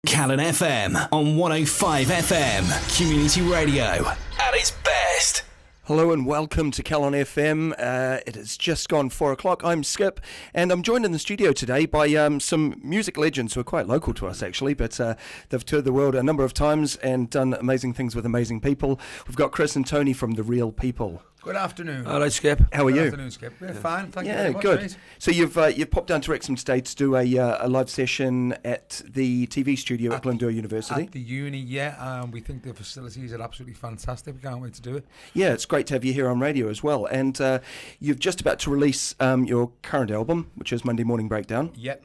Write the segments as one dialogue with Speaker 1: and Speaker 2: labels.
Speaker 1: CalonFM on 105 FM. Community radio at its best.
Speaker 2: Hello and welcome to CalonFM. It has just gone 4 o'clock. I'm Skip, and I'm joined in the studio today by some music legends who are quite local to us, actually, but they've toured the world a number of times and done amazing things with amazing people. We've got Chris and Tony from The Real People.
Speaker 3: Good afternoon.
Speaker 4: Hello, Skip.
Speaker 2: How are you?
Speaker 3: Good afternoon, Skip. We're fine, thank you very much.
Speaker 2: Good.
Speaker 3: Mate.
Speaker 2: So you've popped down to Wrexham State to do a live session at the TV studio at Glendower University.
Speaker 3: At the uni, yeah. We think the facilities are absolutely fantastic. We can't wait to do it.
Speaker 2: Yeah, it's great to have you here on radio as well. And you're just about to release your current album, which is Monday Morning Breakdown.
Speaker 3: Yeah.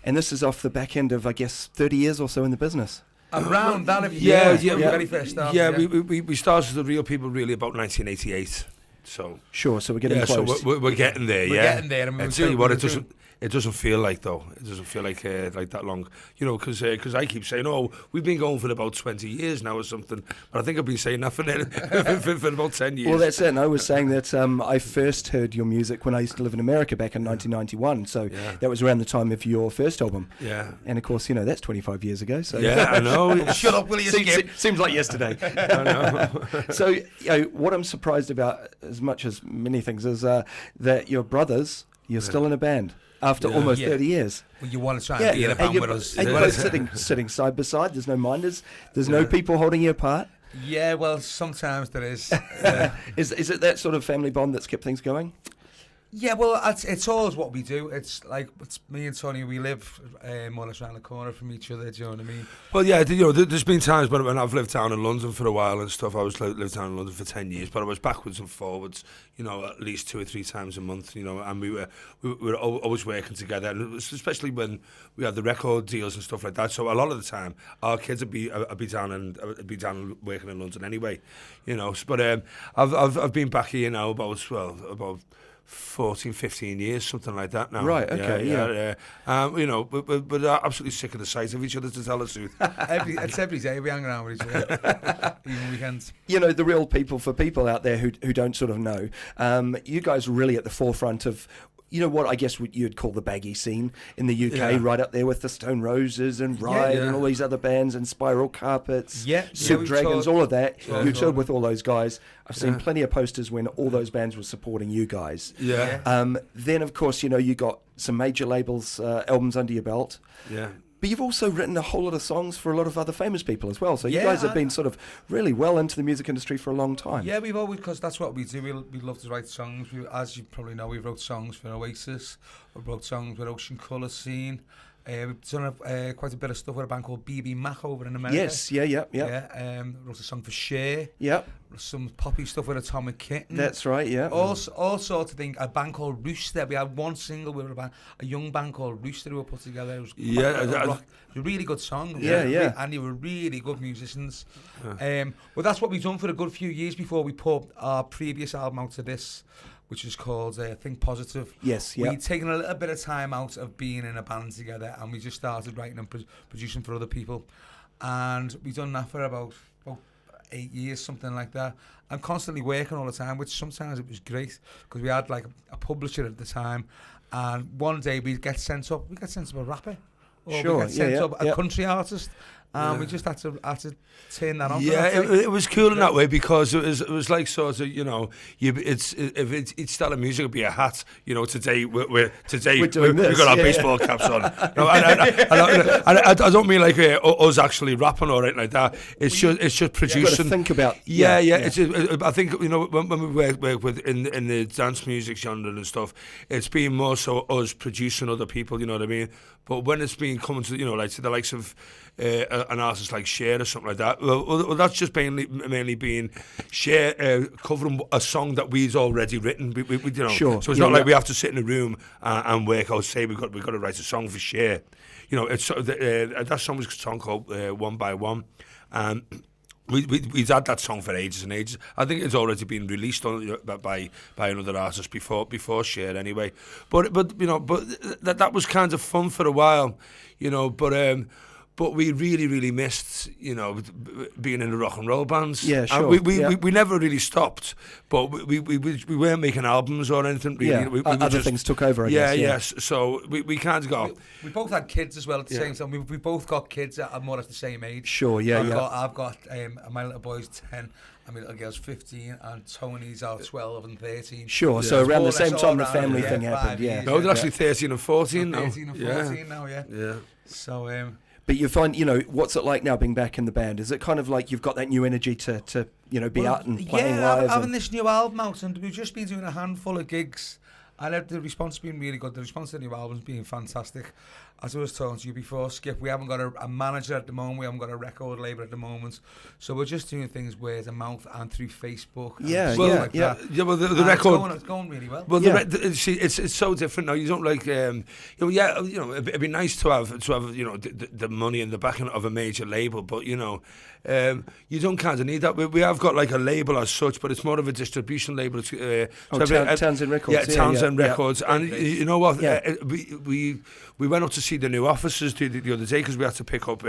Speaker 2: And this is off the back end of, I guess, 30 years or so in the business.
Speaker 3: Around that, if you very first started.
Speaker 4: Yeah, we started The Real People really about 1988. So
Speaker 2: sure, so we're getting close.
Speaker 4: So we're getting there.
Speaker 3: We're getting there. And
Speaker 4: I tell you what, it doesn't feel like though. It doesn't feel like that long. You know, because I keep saying, oh, we've been going for about 20 years now or something. But I think I've been saying that for about 10 years.
Speaker 2: Well, that's it. And I was saying that I first heard your music when I used to live in America back in 1991. So that was around the time of your first album.
Speaker 4: Yeah.
Speaker 2: And of course, you know, that's 25 years ago. So
Speaker 4: yeah, I know.
Speaker 3: Shut up, will you, Skip?
Speaker 2: Seems like yesterday.
Speaker 4: I know.
Speaker 2: So, you know, what I'm surprised about, as much as many things, is that your brothers, you're still in a band. After almost 30 years.
Speaker 3: Well, you want to try and be in a band with us.
Speaker 2: And you're both sitting side by side. There's no minders. There's no people holding you apart.
Speaker 3: Yeah, well, sometimes there is.
Speaker 2: Is it that sort of family bond that's kept things going?
Speaker 3: Yeah, well, it's always what we do. It's like me and Tony, we live more or less around the corner from each other, do you know what I mean?
Speaker 4: Well, yeah, you know, there's been times when I've lived down in London for a while and stuff. I lived down in London for 10 years, but I was backwards and forwards, you know, at least 2 or 3 times a month, you know, and we were always working together, and it was especially when we had the record deals and stuff like that. So a lot of the time, our kids would be down working in London anyway, you know. But I've been back here now about 14, 15 years, something like that now.
Speaker 2: Right, okay,
Speaker 4: yeah. You know, we're absolutely sick of the sight of each other, to tell the truth.
Speaker 3: It's every day we hang around with each other, even weekends.
Speaker 2: You know, The Real People, for people out there who don't sort of know, you guys are really at the forefront of, you know what I guess you'd call the baggy scene in the UK, right up there with the Stone Roses and Ride and all these other bands and Spiral Carpets, Soup Dragons, all of that. You toured with all those guys. I've seen plenty of posters when all those bands were supporting you guys.
Speaker 4: Yeah.
Speaker 2: Then, of course, you know, you got some major labels, albums under your belt.
Speaker 4: Yeah.
Speaker 2: But you've also written a whole lot of songs for a lot of other famous people as well. So you guys have been sort of really well into the music industry for a long time.
Speaker 3: Yeah, we've always, because that's what we do. We love to write songs. As you probably know, we wrote songs for Oasis. We wrote songs with Ocean Colour Scene. We've done quite a bit of stuff with a band called BB Mac over in America.
Speaker 2: Yes, yeah.
Speaker 3: Wrote a song for Cher.
Speaker 2: Yeah.
Speaker 3: Some poppy stuff with Atomic Kitten.
Speaker 2: That's right, yeah.
Speaker 3: All sorts of things. A band called Rooster. We had one single with a young band called Rooster who were put together. It was a really good song.
Speaker 2: Yeah.
Speaker 3: And they were really good musicians. Well, that's what we've done for a good few years before we put our previous album out to this, which is called Think Positive.
Speaker 2: Yes, yeah.
Speaker 3: We'd taken a little bit of time out of being in a band together, and we just started writing and producing for other people. And we've done that for about 8 years, something like that, and constantly working all the time, which sometimes it was great, because we had like a publisher at the time, and one day we'd get sent up a rapper, or we'd get sent up a country artist, and we just had to turn that on.
Speaker 4: Yeah, it was cool in that way, because it was like sort of, you know, if each style of music would be a hat, you know. Today we've got our baseball caps on. No, I don't mean like us actually rapping or anything like that. It's just producing.
Speaker 2: You've got to think about.
Speaker 4: I think, you know, when we work with in the dance music genre and stuff, it's been more so us producing other people. You know what I mean? But when it's been coming to, you know, like to the likes of an artist like Cher or something like that, well that's just mainly being Cher covering a song that we've already written. We you know, so it's not like we have to sit in a room and work out. Say we've got to write a song for Cher. You know, it's that song was a song called One by One. We'd had that song for ages and ages. I think it's already been released by another artist before Cher anyway. But you know, that was kind of fun for a while, you know. But But we really, really missed, being in the rock and roll bands.
Speaker 2: Yeah, sure.
Speaker 4: And we never really stopped, but we weren't making albums or anything. Really.
Speaker 2: Yeah,
Speaker 4: We
Speaker 2: other
Speaker 4: just,
Speaker 2: things took over, I guess.
Speaker 4: Yes. So we can't go.
Speaker 3: We both had kids as well at the same time. We both got kids at more or less the same age.
Speaker 2: Sure, yeah,
Speaker 3: I've got my little boy's 10, and my little girl's 15, and Tony's are 12 and 13.
Speaker 2: Sure, so around the same time the family thing happened,
Speaker 4: No, they're actually 13 and 14 now.
Speaker 3: 13 and 14 now, yeah.
Speaker 4: Yeah.
Speaker 3: So,
Speaker 2: but you find, what's it like now being back in the band? Is it kind of like you've got that new energy to be out and playing live?
Speaker 3: Having this new album out, and we've just been doing a handful of gigs, and the response has been really good. The response to the new album's been fantastic. As I was talking to you before, Skip, we haven't got a manager at the moment. We haven't got a record label at the moment. So we're just doing things word of mouth and through Facebook. And
Speaker 2: Yeah,
Speaker 3: stuff
Speaker 2: yeah,
Speaker 3: like
Speaker 2: yeah.
Speaker 3: that.
Speaker 4: Yeah, well, the record...
Speaker 3: It's going really well.
Speaker 4: Well,
Speaker 2: Yeah.
Speaker 4: see, it's so different now. You don't like, it'd be nice to have the money and the backing of a major label, but you don't kind of need that. We have got like a label as such, but it's more of a distribution label. It's,
Speaker 2: Townsend Records.
Speaker 4: Yeah, Townsend Records, and
Speaker 3: Great.
Speaker 4: you know what?
Speaker 2: Yeah.
Speaker 4: We went up to see the new officers the other day because we had to pick up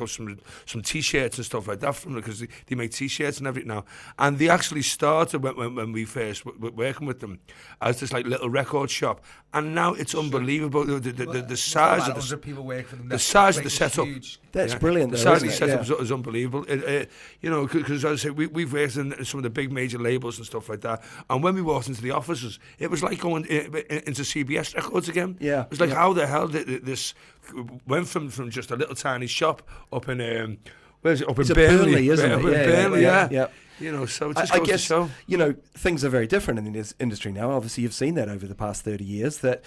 Speaker 4: some T-shirts and stuff like that from them because they make T-shirts and everything now. And they actually started when we first were working with them as this like little record shop, and now it's unbelievable the size of the size of the setup.
Speaker 2: That's brilliant.
Speaker 4: The
Speaker 2: though,
Speaker 4: size of
Speaker 2: isn't
Speaker 4: the
Speaker 2: it?
Speaker 4: setup is unbelievable. Because as I say, we've worked in some of the big major labels and stuff like that. And when we walked into the offices, it was like going into CBS Records again.
Speaker 2: Yeah.
Speaker 4: It was like, how the hell did this went from just a little tiny shop up in where is it? Up in
Speaker 2: Burnley, isn't it?
Speaker 4: Up in Burnley, yeah.
Speaker 2: Yeah.
Speaker 4: So it just
Speaker 2: I
Speaker 4: goes
Speaker 2: guess,
Speaker 4: to show.
Speaker 2: things are very different in this industry now. Obviously, you've seen that over the past 30 years that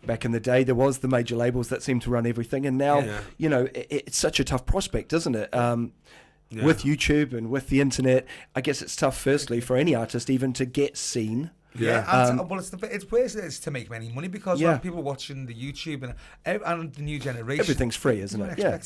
Speaker 2: back in the day, there was the major labels that seemed to run everything. And now, it's such a tough prospect, isn't it? With YouTube and with the internet, I guess it's tough, firstly, for any artist even to get seen.
Speaker 3: Yeah, well, it's ways it's to make any money because when people watching the YouTube and the new generation,
Speaker 2: Everything's free, isn't it? Yeah,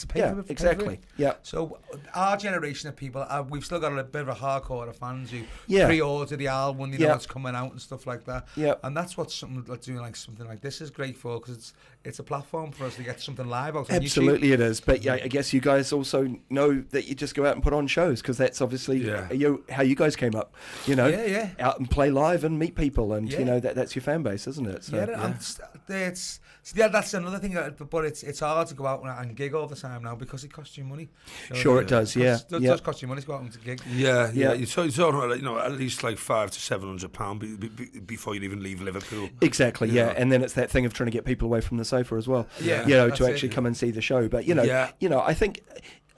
Speaker 2: exactly. Yeah.
Speaker 3: So our generation of people, we've still got a bit of a hardcore of fans who
Speaker 2: Yeah.
Speaker 3: pre-order the album, you know it's coming out and stuff like that.
Speaker 2: Yeah.
Speaker 3: And that's what something like something like this is great for, because it's a platform for us to get something live out on
Speaker 2: Absolutely
Speaker 3: YouTube.
Speaker 2: it is. But yeah, I guess you guys also know that you just go out and put on shows because that's obviously how you guys came up. Out and play live and meet people, and that's your fan base, isn't it? So,
Speaker 3: that's another thing. But it's hard to go out and gig all the time now because it costs you money.
Speaker 2: Sure, it does. Yeah,
Speaker 3: It does cost you money to go out and to gig.
Speaker 4: Yeah. You're talking about at least like £500 to £700 before you even leave Liverpool.
Speaker 2: Exactly. Yeah, and then it's that thing of trying to get people away from the sofa as well.
Speaker 3: Yeah,
Speaker 2: to actually come and see the show. But I think.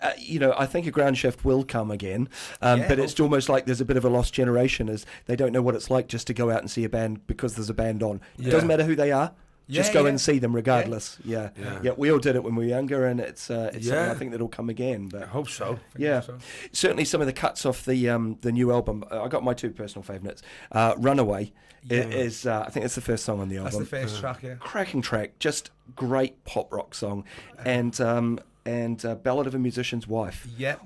Speaker 2: I think a ground shift will come again, but it's almost like there's a bit of a lost generation as they don't know what it's like just to go out and see a band because there's a band on. It doesn't matter who they are. Just go and see them regardless. Yeah. We all did it when we were younger, and it's something I think that'll come again. But
Speaker 4: I hope so.
Speaker 2: Certainly some of the cuts off the new album. I got my two personal favourites. Runaway is I think it's the first song on the album.
Speaker 3: That's the first track. Yeah.
Speaker 2: Cracking track, just great pop rock song, and Ballad of a Musician's Wife.
Speaker 3: Yeah.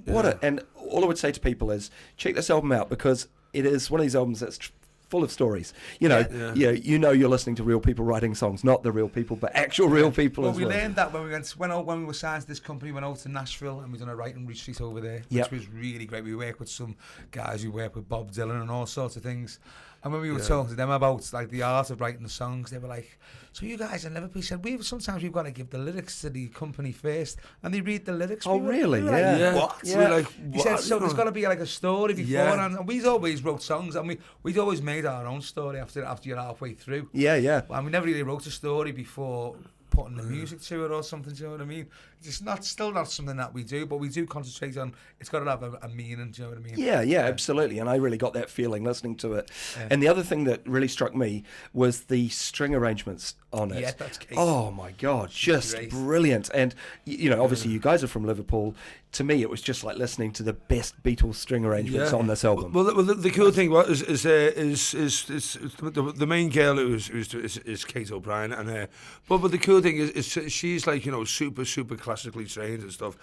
Speaker 2: And all I would say to people is check this album out because it is one of these albums that's full of stories. You're listening to real people writing songs, not the real people, but actual real people as well.
Speaker 3: We learned that when we were signed to this company, went out to Nashville and we done a writing retreat over there, which was really great. We worked with some guys who work with Bob Dylan and all sorts of things. And when we were talking to them about like the art of writing the songs, they were like, "So you guys in Liverpool said sometimes we've got to give the lyrics to the company first, and they read the lyrics."
Speaker 2: Oh, really?
Speaker 3: We were like, what?
Speaker 2: Yeah.
Speaker 4: We're like,
Speaker 3: He said, "So there's got to be like a story before," and we always wrote songs, and we'd always made our own story after you're halfway through.
Speaker 2: Yeah.
Speaker 3: And we never really wrote a story before putting the music to it or something. Do you know what I mean? It's still not something that we do, but we do concentrate on. It's got to have a meaning. Do you know what I mean?
Speaker 2: Yeah, absolutely. And I really got that feeling listening to it. Yeah. And the other thing that really struck me was the string arrangements on it.
Speaker 3: Yeah, that's key.
Speaker 2: Oh my God, just great. Brilliant. And obviously you guys are from Liverpool. To me, it was just like listening to the best Beatles string arrangements on this album.
Speaker 4: Well, the cool thing is the main girl is Kate O'Brien, and but the cool thing is she's like super classically trained and stuff,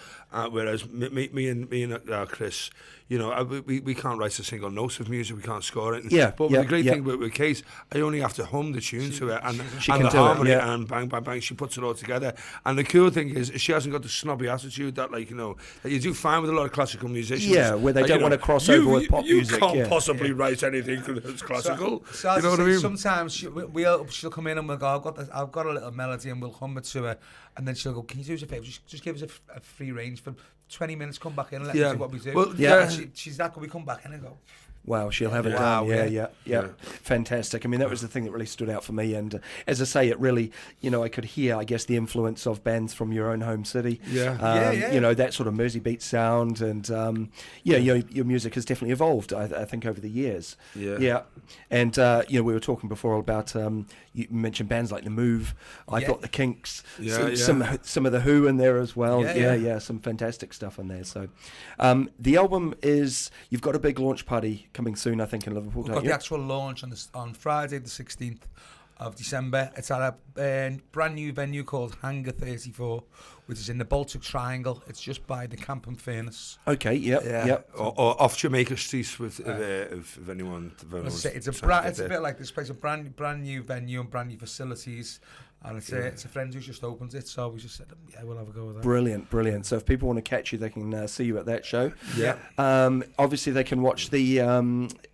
Speaker 4: whereas me and Chris, we can't write a single note of music, we can't score it.
Speaker 2: Yeah.
Speaker 4: But the great thing with Kate, I only have to hum the tune to it, and
Speaker 2: she can do
Speaker 4: harmony,
Speaker 2: yeah.
Speaker 4: and bang, bang, bang, she puts it all together. And the cool thing is, she hasn't got the snobby attitude that, like, that you do find with a lot of classical musicians.
Speaker 2: Yeah, where they don't want to cross over with pop music.
Speaker 4: You can't
Speaker 2: yeah.
Speaker 4: possibly write anything that's classical.
Speaker 3: So
Speaker 4: you know what I mean?
Speaker 3: Sometimes she'll come in and we'll go, I've got a little melody, and we'll hum it to her, and then she'll go, can you do us a favour? Just give us a free range for 20 minutes, come back in and let me do what we do.
Speaker 4: Well,
Speaker 3: She's that good, we come back in and go,
Speaker 2: Wow, she'll have it done. Yeah. Fantastic. I mean, that was the thing that really stood out for me. And as I say, it really, I could hear, I guess, the influence of bands from your own home city.
Speaker 3: Yeah.
Speaker 2: That sort of Mersey beat sound. And, your music has definitely evolved, I think, over the years. Yeah. And, we were talking before about, you mentioned bands like The Move. I thought The Kinks. Some of The Who in there as well. Yeah. Some fantastic stuff in there. So the album is, you've got a big launch party coming soon, I think, in Liverpool.
Speaker 3: We've got the actual launch on Friday the 16th of December. It's at a brand new venue called Hangar 34, which is in the Baltic Triangle. It's just by the Camp and Furnace.
Speaker 2: Okay, yep.
Speaker 4: Or off Jamaica Street, with if anyone.
Speaker 3: It's a bit like this place, a brand new venue and brand new facilities. And it's a friend who's just opened it, so we just said, we'll have a go with that.
Speaker 2: Brilliant. So if people want to catch you, they can see you at that show.
Speaker 3: Yeah.
Speaker 2: Obviously, they can watch the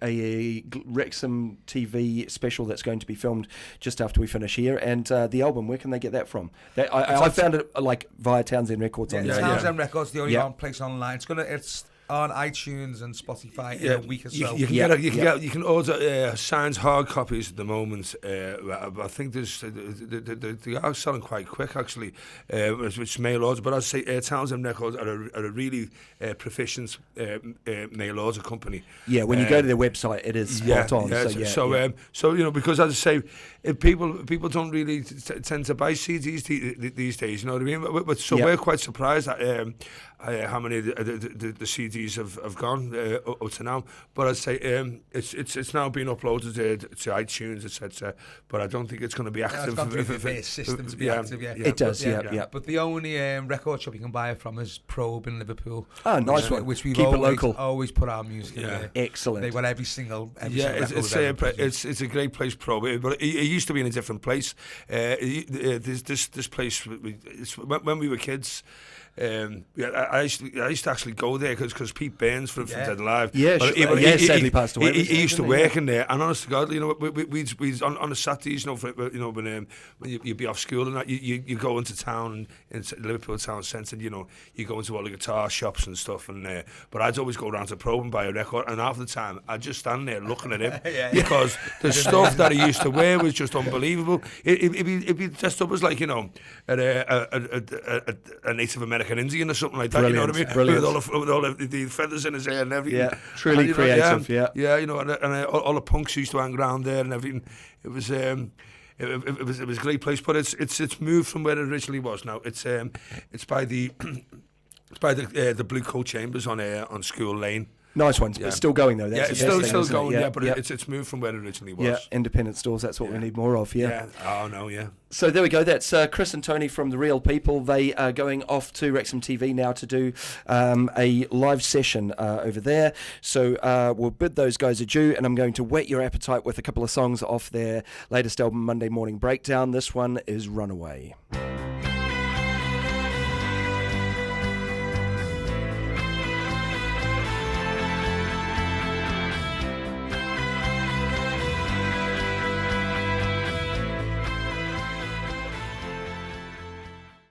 Speaker 2: a Wrexham TV special that's going to be filmed just after we finish here. And the album, where can they get that from? I found it like via Townsend Records.
Speaker 3: Townsend Records, the only place online. It's on iTunes and Spotify in a week or so.
Speaker 4: You can order signed hard copies at the moment. I think they are selling quite quick, actually, which mail order. But I'd say Townsend Records are a really proficient mail order company.
Speaker 2: Yeah, when you go to their website, it is spot on.
Speaker 4: So because as I say, people don't really tend to buy CDs these days. You know what I mean? But we're quite surprised at how many of the CDs have gone up to now. But I'd say it's now been uploaded to iTunes, etc. But I don't think it's going to be active.
Speaker 3: It's gone through the system to be active.
Speaker 2: It does.
Speaker 3: But the only record shop you can buy it from is Probe in Liverpool.
Speaker 2: Oh, nice one.
Speaker 3: Which we've
Speaker 2: Keep it local.
Speaker 3: Always put our music in there.
Speaker 2: Excellent.
Speaker 3: They've got every single
Speaker 4: it's a great place, Probe. But it used to be in a different place. This place, when we were kids. I used to actually go there because Pete Burns from Dead Alive.
Speaker 2: Sadly passed away.
Speaker 4: He used to work in there, and honest to God, we'd on the Saturdays, when you'd be off school and that, you go into town, into Liverpool town centre, and you go into all the guitar shops and stuff, and but I'd always go around to Probe and buy a record, and half the time I'd just stand there looking at him because the stuff that he used to wear was just unbelievable. It'd be dressed up as like a Native American Indian or something like that.
Speaker 2: Brilliant,
Speaker 4: you know what I mean? With all the feathers in his hair and everything.
Speaker 2: Yeah, truly creative.
Speaker 4: And all the punks used to hang around there and everything. It was a great place, but it's moved from where it originally was. Now it's by the Blue Coat Chambers on School Lane.
Speaker 2: Nice ones, but still going though. That's
Speaker 4: it's still going. But it's moved from where it originally was.
Speaker 2: Yeah, independent stores. That's what we need more of. Yeah.
Speaker 4: Oh no. Yeah.
Speaker 2: So there we go. That's Chris and Tony from The Real People. They are going off to Wrexham TV now to do a live session over there. So we'll bid those guys adieu, and I'm going to whet your appetite with a couple of songs off their latest album, Monday Morning Breakdown. This one is Runaway.